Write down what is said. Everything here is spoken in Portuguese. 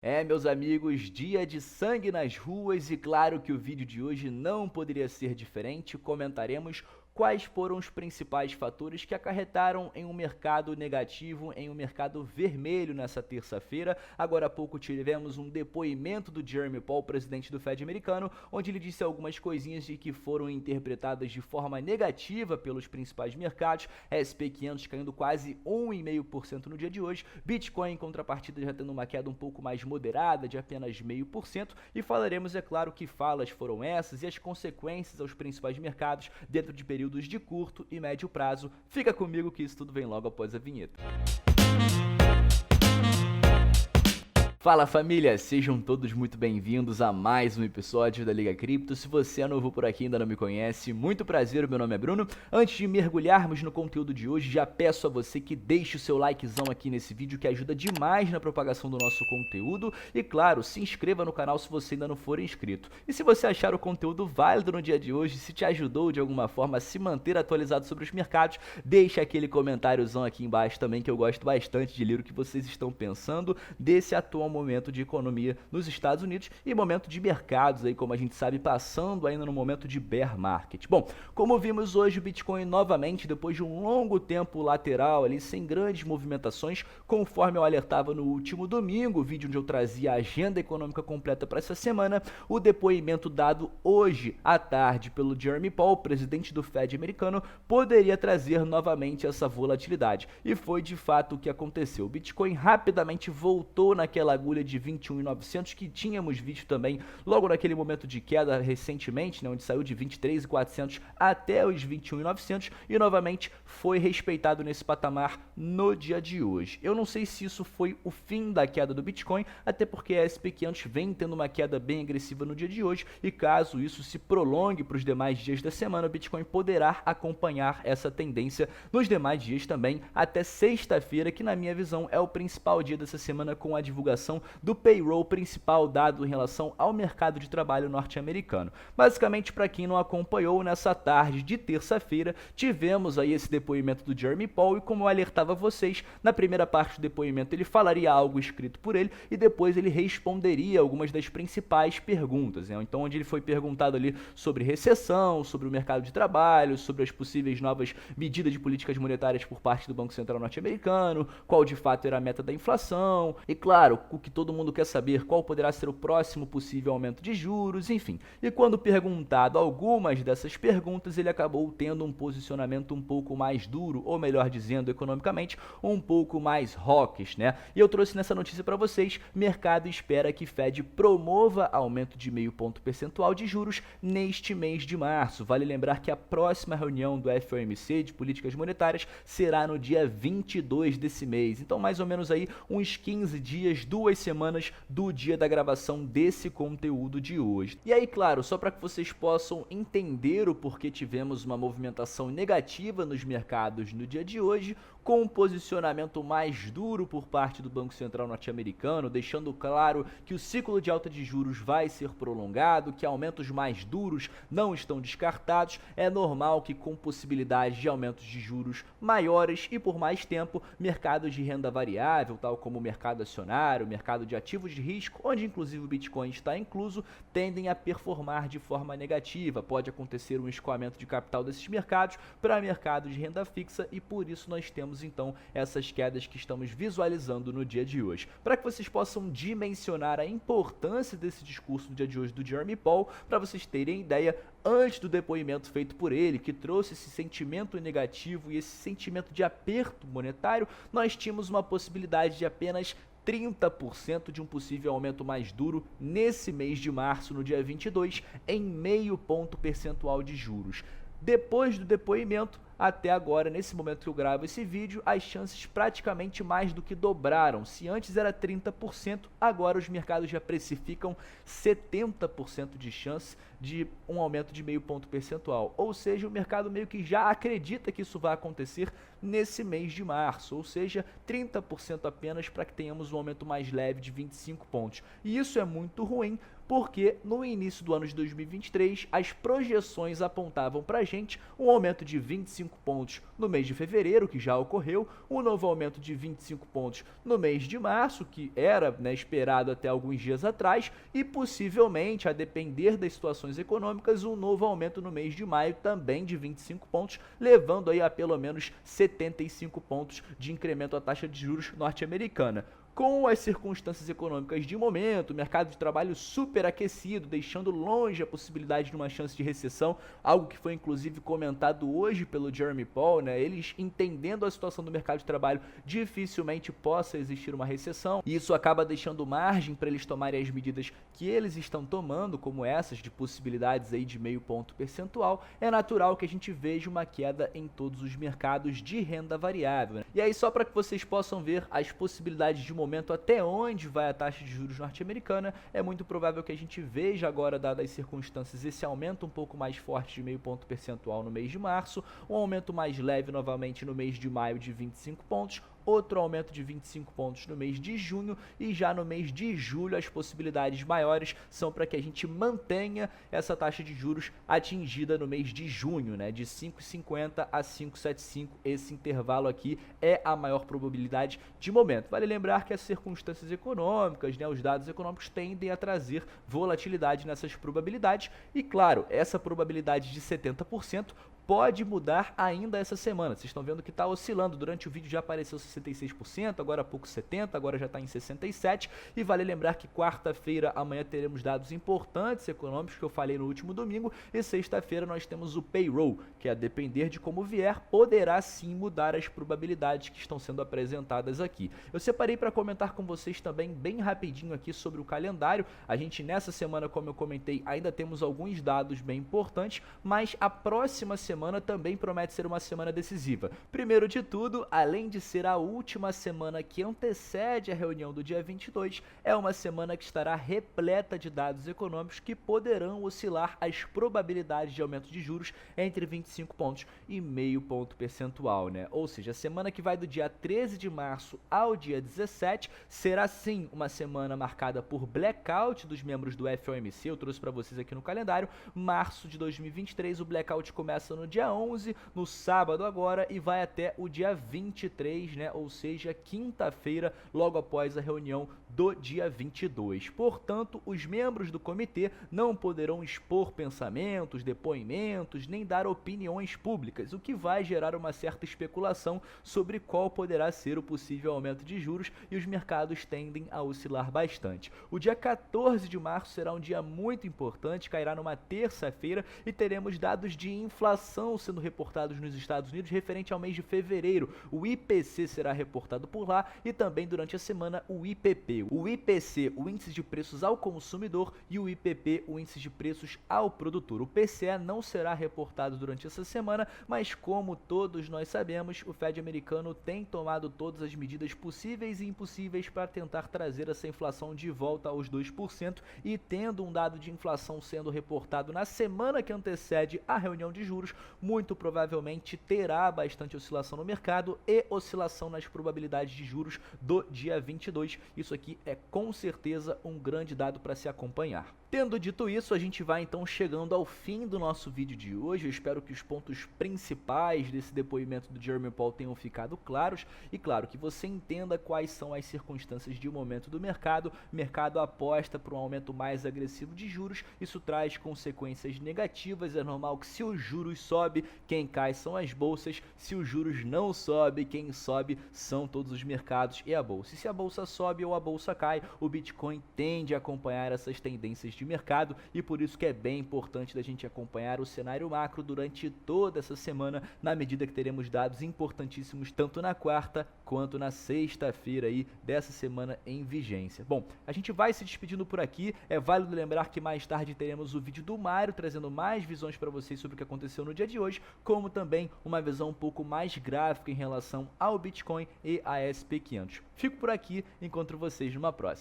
Meus amigos, dia de sangue nas ruas e claro que o vídeo de hoje não poderia ser diferente. Comentaremos quais foram os principais fatores que acarretaram em um mercado negativo, em um mercado vermelho nessa terça-feira. Agora há pouco tivemos um depoimento do Jeremy Powell, presidente do Fed americano, onde ele disse algumas coisinhas de que foram interpretadas de forma negativa pelos principais mercados. SP500 caindo quase 1,5% no dia de hoje. Bitcoin, em contrapartida, já tendo uma queda um pouco mais moderada, de apenas 0,5%, e falaremos, é claro, que falas foram essas e as consequências aos principais mercados dentro de períodos de curto e médio prazo. Fica comigo que isso tudo vem logo após a vinheta. Fala família, sejam todos muito bem-vindos a mais um episódio da Liga Cripto. Se você é novo por aqui e ainda não me conhece, muito prazer, meu nome é Bruno. Antes de mergulharmos no conteúdo de hoje, já peço a você que deixe o seu likezão aqui nesse vídeo, que ajuda demais na propagação do nosso conteúdo. E claro, se inscreva no canal se você ainda não for inscrito. E se você achar o conteúdo válido no dia de hoje, se te ajudou de alguma forma a se manter atualizado sobre os mercados, deixa aquele comentáriozão aqui embaixo também, que eu gosto bastante de ler o que vocês estão pensando desse atual momento de economia nos Estados Unidos e momento de mercados aí, como a gente sabe, passando ainda no momento de bear market. Bom, como vimos hoje, o Bitcoin novamente, depois de um longo tempo lateral ali, sem grandes movimentações, conforme eu alertava no último domingo, o vídeo onde eu trazia a agenda econômica completa para essa semana, o depoimento dado hoje à tarde pelo Jeremy Powell, presidente do Fed americano, poderia trazer novamente essa volatilidade. E foi de fato o que aconteceu. O Bitcoin rapidamente voltou naquela agulha de 21.900 que tínhamos visto também logo naquele momento de queda recentemente, né, onde saiu de 23.400 até os 21.900 e novamente foi respeitado nesse patamar no dia de hoje. Eu não sei se isso foi o fim da queda do Bitcoin, até porque a SP500 vem tendo uma queda bem agressiva no dia de hoje e caso isso se prolongue para os demais dias da semana, o Bitcoin poderá acompanhar essa tendência nos demais dias também até sexta-feira, que na minha visão é o principal dia dessa semana com a divulgação do payroll principal dado em relação ao mercado de trabalho norte-americano. Basicamente, para quem não acompanhou, nessa tarde de terça-feira, tivemos aí esse depoimento do Jeremy Powell e como eu alertava vocês, na primeira parte do depoimento ele falaria algo escrito por ele e depois ele responderia algumas das principais perguntas, né? Então, onde ele foi perguntado ali sobre recessão, sobre o mercado de trabalho, sobre as possíveis novas medidas de políticas monetárias por parte do Banco Central norte-americano, qual de fato era a meta da inflação e, claro, o que todo mundo quer saber, qual poderá ser o próximo possível aumento de juros, enfim. E quando perguntado algumas dessas perguntas, ele acabou tendo um posicionamento um pouco mais duro, ou melhor dizendo, economicamente, um pouco mais hawkish, né? E eu trouxe nessa notícia para vocês, mercado espera que Fed promova aumento de 0,5 ponto percentual de juros neste mês de março. Vale lembrar que a próxima reunião do FOMC de políticas monetárias será no dia 22 desse mês. Então, mais ou menos aí uns 15 dias, 2 semanas do dia da gravação desse conteúdo de hoje. E aí, claro, só para que vocês possam entender o porquê tivemos uma movimentação negativa nos mercados no dia de hoje, com um posicionamento mais duro por parte do Banco Central norte-americano, deixando claro que o ciclo de alta de juros vai ser prolongado, que aumentos mais duros não estão descartados, é normal que com possibilidade de aumentos de juros maiores e por mais tempo, mercados de renda variável, tal como o mercado acionário, o mercado de ativos de risco, onde inclusive o Bitcoin está incluso, tendem a performar de forma negativa. Pode acontecer um escoamento de capital desses mercados para mercado de renda fixa e por isso nós temos então essas quedas que estamos visualizando no dia de hoje. Para que vocês possam dimensionar a importância desse discurso no dia de hoje do Jeremy Powell, para vocês terem ideia, antes do depoimento feito por ele, que trouxe esse sentimento negativo e esse sentimento de aperto monetário, nós tínhamos uma possibilidade de apenas 30% de um possível aumento mais duro nesse mês de março, no dia 22, em 0,5 ponto percentual de juros. Depois do depoimento, até agora, nesse momento que eu gravo esse vídeo, as chances praticamente mais do que dobraram. Se antes era 30%, agora os mercados já precificam 70% de chance de um aumento de 0,5 ponto percentual. Ou seja, o mercado meio que já acredita que isso vai acontecer nesse mês de março. Ou seja, 30% apenas para que tenhamos um aumento mais leve de 25 pontos. E isso é muito ruim, porque no início do ano de 2023 as projeções apontavam para a gente um aumento de 25 pontos no mês de fevereiro, que já ocorreu, um novo aumento de 25 pontos no mês de março, que era, né, esperado até alguns dias atrás, e possivelmente, a depender das situações econômicas, um novo aumento no mês de maio também de 25 pontos, levando aí a pelo menos 75 pontos de incremento à taxa de juros norte-americana. Com as circunstâncias econômicas de momento, o mercado de trabalho superaquecido, deixando longe a possibilidade de uma chance de recessão, algo que foi inclusive comentado hoje pelo Jeremy Powell, né? Eles entendendo a situação do mercado de trabalho, dificilmente possa existir uma recessão, e isso acaba deixando margem para eles tomarem as medidas que eles estão tomando, como essas de possibilidades aí de meio ponto percentual. É natural que a gente veja uma queda em todos os mercados de renda variável, né? E aí, só para que vocês possam ver as possibilidades de momento até onde vai a taxa de juros norte-americana, é muito provável que a gente veja agora, dadas as circunstâncias, esse aumento um pouco mais forte de meio ponto percentual no mês de março, um aumento mais leve novamente no mês de maio de 25 pontos, outro aumento de 25 pontos no mês de junho, e já no mês de julho as possibilidades maiores são para que a gente mantenha essa taxa de juros atingida no mês de junho, né, de 5,50 a 5,75. Esse intervalo aqui é a maior probabilidade de momento. Vale lembrar que as circunstâncias econômicas, né, os dados econômicos tendem a trazer volatilidade nessas probabilidades, e claro, essa probabilidade de 70% pode mudar ainda essa semana. Vocês estão vendo que está oscilando. Durante o vídeo já apareceu 66%, agora há pouco 70%, agora já está em 67%. E vale lembrar que quarta-feira, amanhã, teremos dados importantes econômicos que eu falei no último domingo. E sexta-feira nós temos o payroll, que a depender de como vier, poderá sim mudar as probabilidades que estão sendo apresentadas aqui. Eu separei para comentar com vocês também bem rapidinho aqui sobre o calendário. A gente nessa semana, como eu comentei, ainda temos alguns dados bem importantes, mas a próxima semana também promete ser uma semana decisiva. Primeiro de tudo, além de ser a última semana que antecede a reunião do dia 22, é uma semana que estará repleta de dados econômicos que poderão oscilar as probabilidades de aumento de juros entre 25 pontos e meio ponto percentual, né? Ou seja, a semana que vai do dia 13 de março ao dia 17 será sim uma semana marcada por blackout dos membros do FOMC. Eu trouxe para vocês aqui no calendário. Março de 2023, o blackout começa no dia 11, no sábado agora, e vai até o dia 23, né? Ou seja, quinta-feira, logo após a reunião do dia 22. Portanto, os membros do comitê não poderão expor pensamentos, depoimentos, nem dar opiniões públicas, o que vai gerar uma certa especulação sobre qual poderá ser o possível aumento de juros, e os mercados tendem a oscilar bastante. O dia 14 de março será um dia muito importante, cairá numa terça-feira, e teremos dados de inflação sendo reportados nos Estados Unidos referente ao mês de fevereiro. O IPC será reportado por lá, e também durante a semana o IPP. O IPC, o índice de preços ao consumidor, e o IPP, o índice de preços ao produtor. O PCE não será reportado durante essa semana, mas como todos nós sabemos, o Fed americano tem tomado todas as medidas possíveis e impossíveis para tentar trazer essa inflação de volta aos 2%, e tendo um dado de inflação sendo reportado na semana que antecede a reunião de juros, muito provavelmente terá bastante oscilação no mercado e oscilação nas probabilidades de juros do dia 22. Isso aqui é com certeza um grande dado para se acompanhar. Tendo dito isso, a gente vai então chegando ao fim do nosso vídeo de hoje. Eu espero que os pontos principais desse depoimento do Jeremy Powell tenham ficado claros, e claro, que você entenda quais são as circunstâncias de momento do mercado. O mercado aposta por um aumento mais agressivo de juros, isso traz consequências negativas. É normal que, se os juros sobe, quem cai são as bolsas; se os juros não sobe, quem sobe são todos os mercados e a bolsa. E se a bolsa sobe ou a bolsa cai, o Bitcoin tende a acompanhar essas tendências de mercado, e por isso que é bem importante da gente acompanhar o cenário macro durante toda essa semana, na medida que teremos dados importantíssimos tanto na quarta quanto na sexta-feira aí dessa semana em vigência. Bom, a gente vai se despedindo por aqui. É válido lembrar que mais tarde teremos o vídeo do Mário trazendo mais visões para vocês sobre o que aconteceu no dia de hoje, como também uma visão um pouco mais gráfica em relação ao Bitcoin e a SP500. Fico por aqui, encontro vocês numa próxima.